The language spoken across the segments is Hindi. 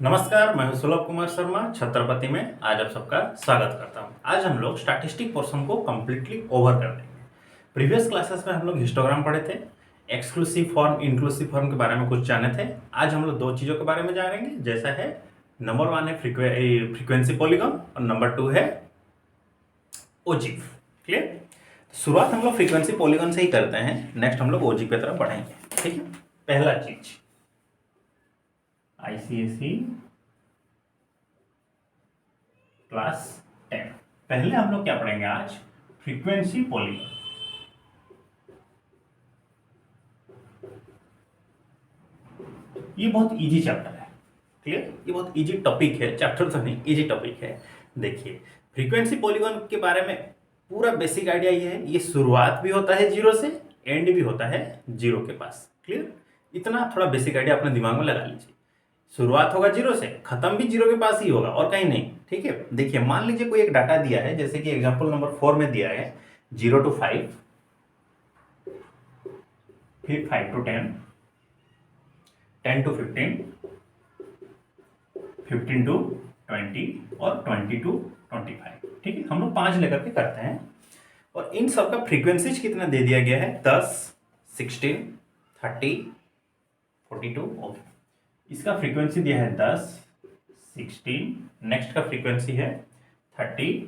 नमस्कार, मैं हूं सुलभ कुमार शर्मा छत्रपति में। आज आप सबका स्वागत करता हूं। आज हम लोग स्टैटिस्टिक पोर्शन को कम्प्लीटली ओवर कर देंगे। प्रीवियस क्लासेस में हम लोग हिस्टोग्राम पढ़े थे, एक्सक्लूसिव फॉर्म, इंक्लूसिव फॉर्म के बारे में कुछ जाने थे। आज हम लोग दो चीज़ों के बारे में जानेंगे, जैसा है नंबर 1 है फ्रीक्वेंसी पॉलीगॉन और नंबर 2 है ओजीव। क्लियर? शुरुआत हम लोग फ्रीक्वेंसी पॉलीगॉन से ही करते हैं, नेक्स्ट हम लोग ओजीव की तरफ बढ़ेंगे। ठीक है, पहला चीज आईसीएसई क्लास 10। पहले हम लोग क्या पढ़ेंगे आज? Frequency polygon. ये बहुत इजी चैप्टर है। क्लियर? ये बहुत इजी टॉपिक है, चैप्टर तो नहीं, इजी टॉपिक है। देखिए, फ्रीक्वेंसी पॉलीगॉन के बारे में पूरा बेसिक आइडिया ये है, ये शुरुआत भी होता है जीरो से, एंड भी होता है जीरो के पास। क्लियर? इतना थोड़ा बेसिक आइडिया अपने दिमाग में लगा लीजिए। शुरुआत होगा जीरो से, खत्म भी जीरो के पास ही होगा और कहीं नहीं। ठीक है, देखिए मान लीजिए कोई एक डाटा दिया है, जैसे कि एग्जांपल नंबर 4 में दिया है 0 to 5, फिर 5 to 10, 10 to 15, 15 to 20 और 20 to 25। ठीक है, हम लोग 5 लेकर के करते हैं और इन सब का फ्रीक्वेंसीज कितना दे दिया गया है? 10, 16, 30, 42। ओके, इसका फ्रीक्वेंसी दिया है 10, 16, नेक्स्ट का फ्रीक्वेंसी है 30,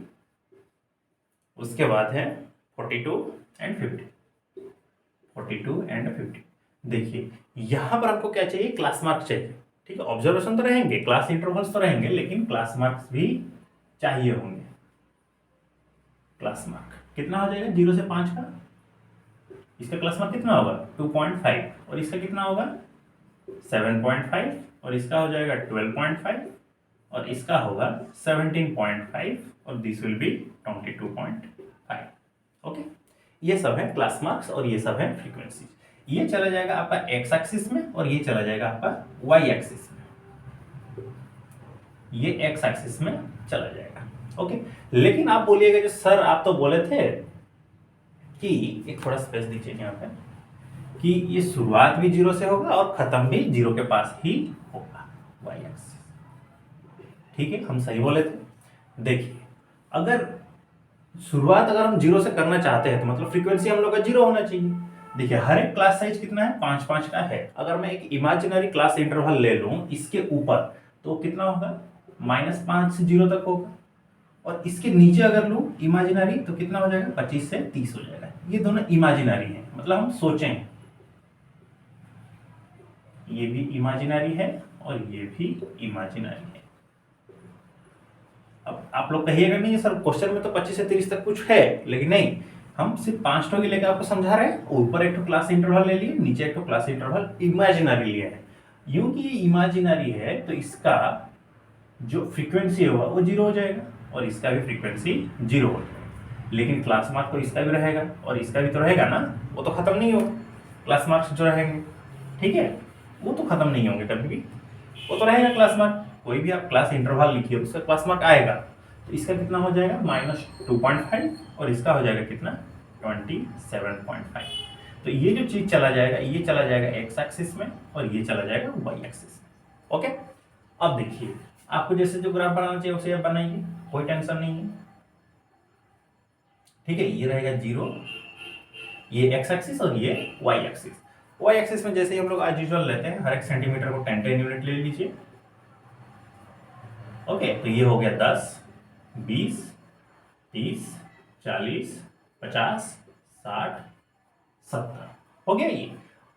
उसके बाद है 42 एंड 50, 42 एंड 50। देखिए यहां पर आपको क्या चाहिए? क्लास मार्क चाहिए। ठीक है, ऑब्जर्वेशन तो रहेंगे, क्लास इंटरवल्स तो रहेंगे, लेकिन क्लास मार्क्स भी चाहिए होंगे। क्लास मार्क कितना हो जाएगा 0 से 5 का? इसका क्लास मार्क कितना होगा? 2.5 और इसका कितना होगा? 7.5 और इसका हो जाएगा 12.5 और इसका होगा 17.5 और दिस विल बी 22.5। ओके, ये सब है क्लास मार्क्स और ये सब है फ्रीक्वेंसी। ये चला जाएगा आपका एक्स एक्सिस में और ये चला जाएगा आपका वाई एक्सिस में। ये एक्स एक्सिस में चला जाएगा। ओके, लेकिन आप बोलिएगा जो सर आप तो बोले थे कि एक थोड़ा स्पेस दीजिए यहाँ पे, कि ये शुरुआत भी जीरो से होगा और खत्म भी जीरो के पास ही होगा, वाई एक्सिस। ठीक है, हम सही बोले थे। देखिए, अगर शुरुआत अगर हम जीरो से करना चाहते हैं तो मतलब फ्रीक्वेंसी हम लोग का जीरो होना चाहिए। देखिए, हर एक क्लास साइज कितना है? 5-5 का है। अगर मैं एक इमेजिनरी क्लास इंटरवल ले लूं इसके ऊपर, तो कितना होगा? -5 से 0 तक होगा। और इसके नीचे अगर लूं इमेजिनरी, तो कितना हो जाएगा? 25 से 30 हो जाएगा। ये दोनों इमेजिनरी है, मतलब हम सोचें ये भी इमेजिनरी है और ये भी इमेजिनरी है। अब आप लोग कहिएगा नहीं सर क्वेश्चन में तो 25 से 30 तक कुछ है, लेकिन नहीं, हम सिर्फ 5 टो की लेकर आपको समझा रहे हैं। ऊपर एक तो क्लास इंटरवल ले लिए, नीचे एक तो क्लास इंटरवल इमेजिनरी लिया है। यूं कि ये इमेजिनरी है तो इसका जो फ्रीक्वेंसी होगा वो जीरो हो जाएगा और इसका भी फ्रीक्वेंसी जीरो हो जाएगा। लेकिन क्लास मार्क तो इसका भी रहेगा और इसका भी तो रहेगा ना, वो तो खत्म नहीं होगा। क्लास मार्क्स जो रहेंगे, ठीक है, वो तो खत्म नहीं होंगे कभी भी, वो तो रहेगा क्लास मार्क। कोई भी आप क्लास इंटरवल लिखिए उसका क्लास मार्क आएगा। तो इसका कितना हो जाएगा? -2.5 और इसका हो जाएगा कितना? 27.5। तो ये जो चीज चला जाएगा, ये चला जाएगा एक्स एक्सिस में और ये चला जाएगा वाई एक्सिस में। ओके, अब देखिए आपको जैसे जो ग्राफ बनाना चाहिए उसे आप बनाइए, कोई टेंशन नहीं है। ठीक है, ये रहेगा 0, ये एक्स एक्सिस और ये वाई एक्सिस। वाई एक्सिस में जैसे ही हम लोग आज यूजुअल लेते हैं, हर एक सेंटीमीटर को 10 यूनिट ले लीजिए। ओके, तो ये हो गया 10, 20, 30, 40, 50, 60, 70 हो गया ये।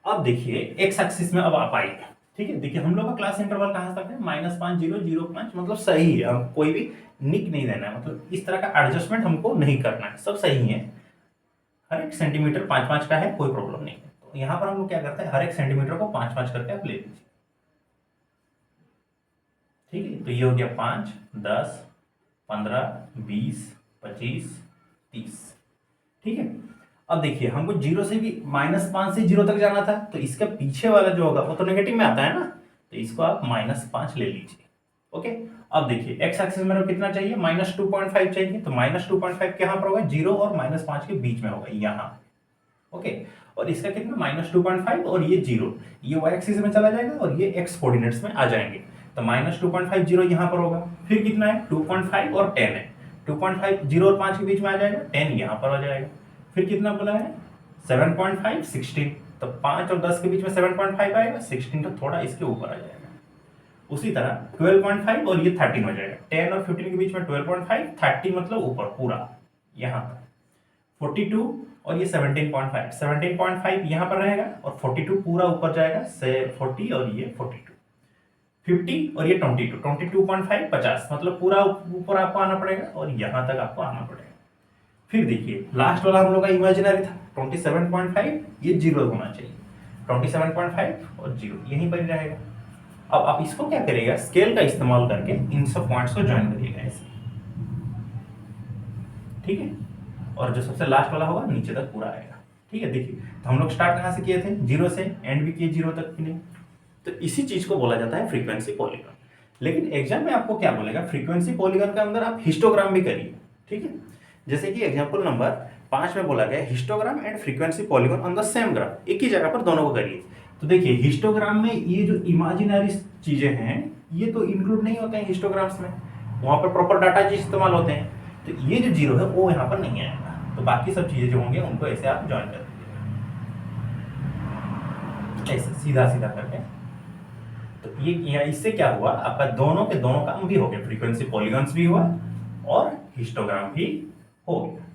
अब देखिए एक्स एक्सिस में अब आप आइए। ठीक है, देखिए हम लोग का क्लास इंटरवल कहाँ तक है? -5, 0, 0, 5, मतलब सही है। हम कोई भी निक नहीं देना है, मतलब इस तरह का एडजस्टमेंट हमको नहीं करना है, सब सही है। हर एक सेंटीमीटर 5-5 का है, कोई प्रॉब्लम नहीं है। तो यहाँ पर हम लोग क्या करते हैं, हर एक सेंटीमीटर को 5-5 करके आप ले लीजिए। ठीक है, तो ये हो गया 5, 10, 15, 20, 25, 30। ठीक है, अब देखिए हमको 0 से भी -5 से 0 तक जाना था, तो इसका पीछे वाला जो होगा वो तो नेगेटिव में आता है ना, तो इसको आप -5 ले लीजिए। ओके, अब देखिए एक्स एक्सिस में कितना चाहिए? -2.5 चाहिए, तो -2.5 कहाँ पर होगा? 0 और -5 के बीच में होगा, यहाँ। ओके, और इसका कितना? -2.5 और ये 0, ये वाई एक्सिस में चला जाएगा और ये एक्स कोऑर्डिनेट्स में आ जाएंगे। तो -2.50 यहाँ पर होगा। फिर कितना है 2.5 और 10 है, 2.5 0 और 5 के बीच में आ जाएगा, 10 यहाँ पर आ जाएगा। फिर कितना बोला है 7.5 16, तो 5 और 10 के बीच में 7.5 आएगा, 16 तो थोड़ा इसके ऊपर आ जाएगा। उसी तरह 12.5 और ये 13 हो जाएगा, 10 और 15 के बीच में 12.5, 30 मतलब ऊपर पूरा यहाँ पर, 42 और ये 17.5, 17.5 यहाँ पर रहेगा और 42 पूरा ऊपर जाएगा से 40 और ये 42, 50 और ये 22, 22.5 50 मतलब पूरा ऊपर आपको आना पड़ेगा और यहाँ तक आपको आना पड़ेगा। फिर देखिए लास्ट वाला हम लोग का इमेजिनरी था 27.5, ये 0 होना चाहिए, 27.5 और 0 यहीं पर ही रहेगा। अब आप इसको क्या करिएगा, स्केल का इस्तेमाल करके इन सब पॉइंट्स को ज्वाइन करिएगा ऐसे, ठीक है। और जो सबसे लास्ट वाला होगा नीचे तक पूरा आएगा, ठीक है। देखिए तो हम लोग स्टार्ट कहाँ से किए थे, 0 से, एंड भी किए 0 तक कि नहीं। तो इसी चीज को बोला जाता है फ्रीक्वेंसी पॉलीगॉन। लेकिन एग्जाम में आपको क्या बोलेगा, फ्रीक्वेंसी पॉलीगॉन के अंदर आप हिस्टोग्राम भी करिए, ठीक है। जैसे कि एग्जाम्पल नंबर 5 में बोला गया histogram and frequency polygon on the same graph, एक ही जगह पर दोनों को करिए। तो देखिए हिस्टोग्राम में ये जो इमेजिनरी चीजें हैं ये तो इंक्लूड नहीं होते हैं हिस्टोग्राम्स में, वहां पर प्रॉपर डाटा जी इस्तेमाल होते हैं। तो ये जो 0 है वो यहाँ पर नहीं आएगा, तो बाकी सब चीजें जो होंगे उनको ऐसे आप ज्वाइन कर दीजिएगा ऐसे सीधा सीधा करके। तो ये इससे क्या हुआ, आपका दोनों के दोनों काम भी हो गए, फ्रीक्वेंसी पॉलीगॉन्स भी हुआ और हिस्टोग्राम भी हो गया।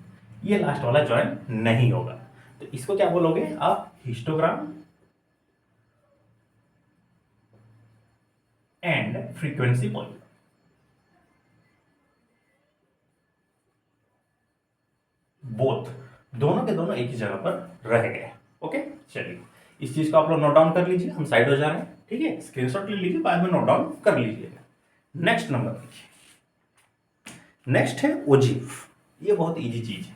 ये लास्ट वाला ज्वाइन नहीं होगा, तो इसको क्या बोलोगे आप, histogram and frequency polygon. Both दोनों के दोनों एक ही जगह पर रह गए। ओके चलिए इस चीज को आप लोग नोट डाउन कर लीजिए, हम साइड हो जा रहे हैं, ठीक है। स्क्रीनशॉट ले लीजिए, बाद में नोट डाउन कर लीजिएगा। नेक्स्ट नंबर देखिए, नेक्स्ट है ओजीव। ये बहुत इजी चीज है।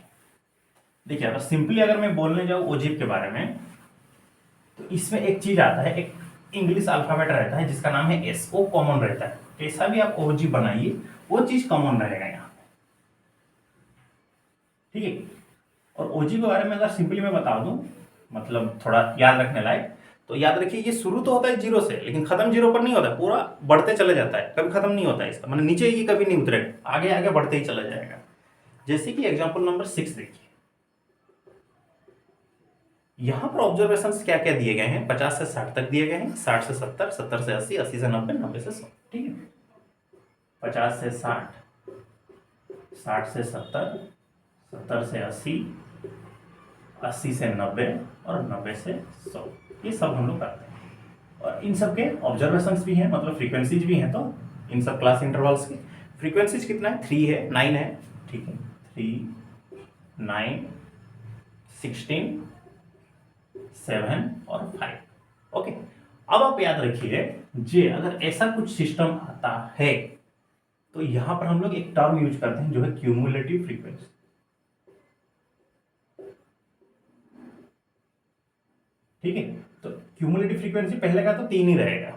देखिए अगर सिंपली अगर मैं बोलने जाऊं ओजीव के बारे में, तो इसमें एक चीज आता है, एक इंग्लिश अल्फाबेट रहता है जिसका नाम है एस, वो कॉमन रहता है। कैसा भी आप ओजीव बनाइए वो चीज कॉमन रहेगा यहाँ, ठीक है। और ओजीव के बारे में अगर सिंपली मैं बता दूं, मतलब थोड़ा याद रखने लायक, तो याद रखिए ये शुरू तो होता है 0 से, लेकिन खत्म 0 पर नहीं होता, पूरा बढ़ते चले जाता है, कभी खत्म नहीं होता है इसका, मतलब नीचे ही कभी नहीं उतरेगा, आगे आगे बढ़ते ही चला जाएगा। जैसे कि एग्जांपल नंबर 6 देखिए, यहां पर ऑब्जर्वेशंस क्या क्या दिए गए हैं, 50 से 60 तक दिए गए हैं, 60 से 70, 70 से 80, 80 से 90, 90 से 100, ठीक है। 50 से 60, 60 से 70, 70 से 80, 80 से 90 और 90 से 100, ये सब हम लोग करते हैं। और इन सब के ऑब्जर्वेशंस भी हैं, मतलब फ्रीक्वेंसीज भी हैं। तो इन सब क्लास इंटरवल्स के फ्रीक्वेंसीज कितना है, 3 है, 9 है, ठीक है। 3, 9, 16, 7 और 5। ओके अब आप याद रखिए, जे अगर ऐसा कुछ सिस्टम आता है तो यहां पर हम लोग एक टर्म यूज करते हैं जो है क्यूमुलेटिव फ्रीक्वेंसी, ठीक है। तो क्यूमुलेटिव फ्रीक्वेंसी पहले का तो 3 ही रहेगा,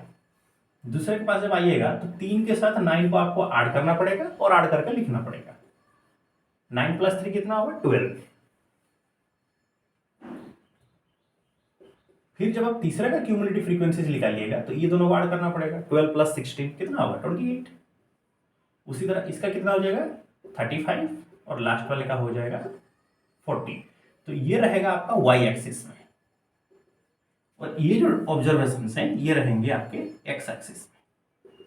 दूसरे के पास जब आइएगा तो 3 के साथ 9 को आपको ऐड करना पड़ेगा और ऐड करके लिखना पड़ेगा। 9 + 3 कितना होगा, 12। फिर जब आप तीसरे का क्यूमुलेटिव फ्रीक्वेंसीज निकालिएगा तो ये दोनों को ऐड करना पड़ेगा, 12 + 16 कितना होगा, 28। उसी तरह इसका कितना हो जाएगा, 35 और लास्ट वाले का हो जाएगा 40। तो ये रहेगा आपका वाई एक्सिस में, और ये जो ऑब्जर्वेशन हैं ये रहेंगे आपके एक्स एक्सिस में।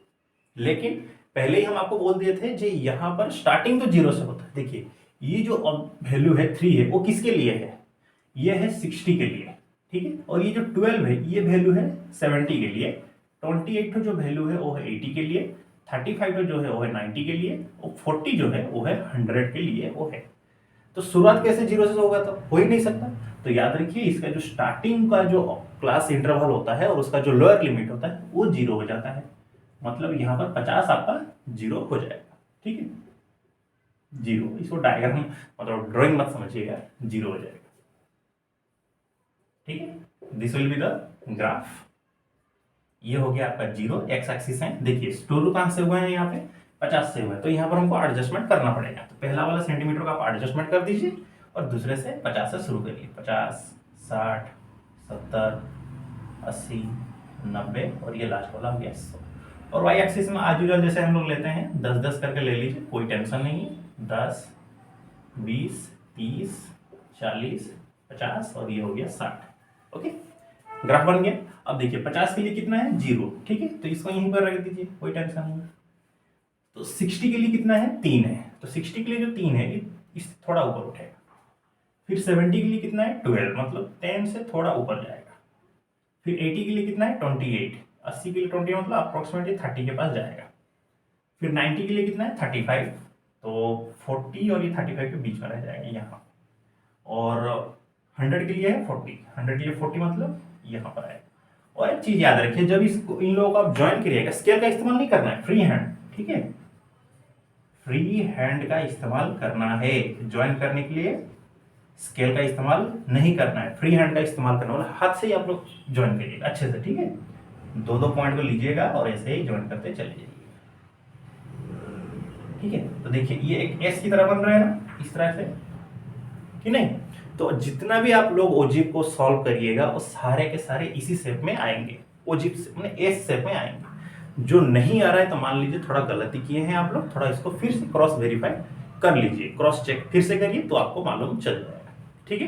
लेकिन पहले ही हम आपको बोल दिए थे जो यहां पर स्टार्टिंग तो 0 से होता है। देखिए ये जो वैल्यू है 3 है वो किसके लिए है, ये है 60 के लिए, ठीक है। और ये जो 12 है ये वैल्यू है 70 के लिए, 28 जो वैल्यू है वो है 80 के लिए, 35 जो है वो है 90 के लिए, और 40 जो है वो है 100 के लिए वो है। तो शुरुआत कैसे 0 से होगा, तो हो ही नहीं सकता। तो याद रखिए इसका जो स्टार्टिंग का जो क्लास इंटरवल होता है और उसका जो लोअर लिमिट होता है वो 0 हो जाता है, मतलब यहाँ पर 50 आपका 0 हो जाएगा, ठीक है। 0 इसको डायग्राम मतलब ड्राइंग मत समझिएगा, 0 हो जाएगा, ठीक है। This will be the graph. ये हो गया आपका 0, एक्स एक्सिस है। देखिए शुरू कहां से हुए हैं, यहाँ पे 50 से हुए, तो यहाँ पर हमको एडजस्टमेंट करना पड़ेगा। तो पहला वाला सेंटीमीटर का आप एडजस्टमेंट कर दीजिए और दूसरे से 50 से शुरू करिए, 50, 60, 70, 80, 90 और ये लास्ट वाला हो गया 100। और वाई एक्सिस में आज यूजुअल जैसे हम लोग लेते हैं 10-10 करके ले लीजिए, कोई टेंशन नहीं है। 10, 20, 30, 40, 50 और ये हो गया 60। ओके, ग्राफ बन गया। अब देखिए 50 के लिए कितना है 0, ठीक है, तो इसको यहीं पर रख दीजिए, कोई टेंशन नहीं। तो 60 के लिए कितना है 3 है, तो 60 के लिए जो 3 है इससे थोड़ा ऊपर उठेगा। फिर 70 के लिए कितना है 12, मतलब 10 से थोड़ा ऊपर जाएगा। फिर 80 के लिए कितना है 28, 80 के लिए 20 मतलब अप्रोक्सीमेटली 30 के पास जाएगा। फिर 90 के लिए कितना है 35, तो 40 और ये 35 के बीच में रह जाएगा यहाँ। और 100 के लिए है 40, 100 के लिए 40 मतलब यहाँ पर आएगा। और एक चीज याद रखिए, जब इसको इन लोगों को आप ज्वाइन करिएगा, स्केल का इस्तेमाल नहीं करना है, फ्री हैंड, ठीक है, फ्री हैंड का इस्तेमाल करना है। ज्वाइन करने के लिए स्केल का इस्तेमाल नहीं करना है, फ्री हैंड का इस्तेमाल करना, मतलब हाथ से ही आप लोग ज्वाइन करिएगा अच्छे से, ठीक है। दो पॉइंट को लीजिएगा और ऐसे ही ज्वाइन करते चले जाइए, ठीक है। तो देखिए ये एक एस की तरह बन रहा है ना, इस तरह से, कि नहीं। तो जितना भी आप लोग ओजिब को सॉल्व करिएगा वो सारे के सारे इसी शेप में आएंगे, ओजिब से एस शेप में आएंगे। जो नहीं आ रहा है तो मान लीजिए थोड़ा गलती किए हैं आप लोग, थोड़ा इसको फिर से क्रॉस वेरीफाई कर लीजिए, क्रॉस चेक फिर से करिए तो आपको मालूम चल जाएगा, ठीक है।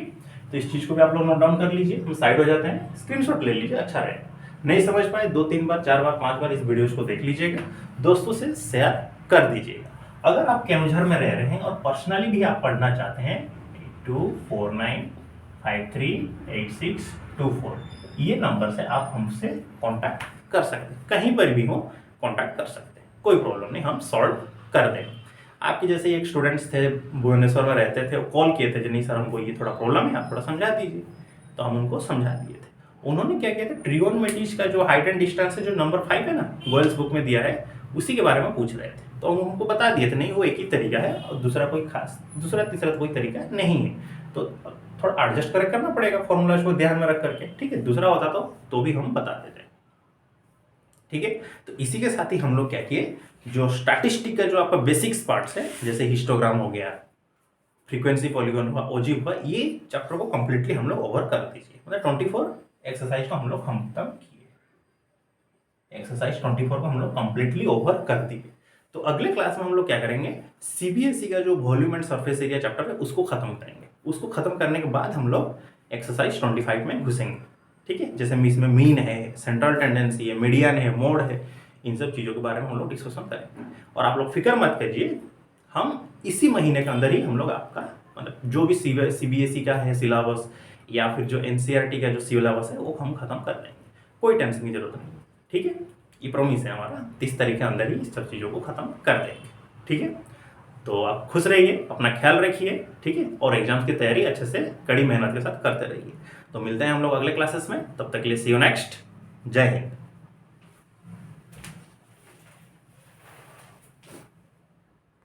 तो इस चीज को भी आप लोग नोट डाउन कर लीजिए, हम साइड हो जाते हैं, स्क्रीनशॉट ले लीजिए, अच्छा रहेगा। नहीं समझ पाए 2-3 बार 4 बार 5 बार इस वीडियोज को देख लीजिएगा, दोस्तों से शेयर कर दीजिएगा। अगर आप केवंझर में रह रहे हैं और पर्सनली भी आप पढ़ना चाहते हैं 8249538624 ये नंबर से आप हमसे कांटेक्ट कर सकते हैं, कहीं पर भी हो कांटेक्ट कर सकते हैं, कोई प्रॉब्लम नहीं, हम सॉल्व कर देंगे। आपके जैसे एक स्टूडेंट्स थे भुवनेश्वर में रहते थे, कॉल किए थे, नहीं सर हमको ये थोड़ा प्रॉब्लम है, आप थोड़ा समझा दीजिए, तो हम उनको समझा दिए थे। उन्होंने क्या किया था, ट्रिगोनोमेट्रीज का जो हाइट एंड डिस्टेंस है, जो नंबर 5 है ना, गोयल्स बुक में दिया है, उसी के बारे में पूछ रहे थे, तो हम उनको बता दिए थे नहीं वो एक ही तरीका है और दूसरा कोई खास दूसरा तीसरा कोई तरीका नहीं है, तो थोड़ा एडजस्ट करना पड़ेगा फॉर्मूलाज को ध्यान में रख करके, ठीक है। दूसरा होता तो भी हम बता देते, ठीक है। तो इसी के साथ ही हम लोग क्या किए, जो स्टैटिस्टिक का जो आपका बेसिक्स पार्ट्स है, जैसे हिस्टोग्राम हो गया, फ्रीक्वेंसी पॉलीगॉन हुआ, ओजिब हुआ, ये चैप्टर को कंप्लीटली हम लोग ओवर कर दीजिए। मतलब 24 एक्सरसाइज को हम लोग खत्म किए, एक्सरसाइज 24 को हम लोग कंप्लीटली ओवर कर दिए। तो अगले क्लास में हम लोग क्या करेंगे, सीबीएसई का जो volume and surface area chapter है उसको खत्म करेंगे। उसको खत्म करने के बाद हम लोग एक्सरसाइज 25 में घुसेंगे, ठीक है। जैसे इसमें मीन है, सेंट्रल टेंडेंसी है, मीडियन है, मोड है, इन सब चीज़ों के बारे में हम लोग डिस्कशन करेंगे। और आप लोग फिक्र मत करिए, हम इसी महीने के अंदर ही हम लोग आपका मतलब जो भी सीबीएसई का है सिलेबस या फिर जो एनसीईआरटी का जो सिलेबस है वो हम खत्म कर देंगे, कोई टेंशन की जरूरत नहीं, ठीक है। ये प्रॉमिस है हमारा, 30 तारीख के अंदर ही इस सब चीज़ों को खत्म कर देंगे, ठीक है। तो आप खुश रहिए, अपना ख्याल रखिए, ठीक है, और एग्जाम्स की तैयारी अच्छे से कड़ी मेहनत के साथ करते रहिए। तो मिलते हैं हम लोग अगले क्लासेस में, तब तक के लिए सी यू नेक्स्ट, जय हिंद।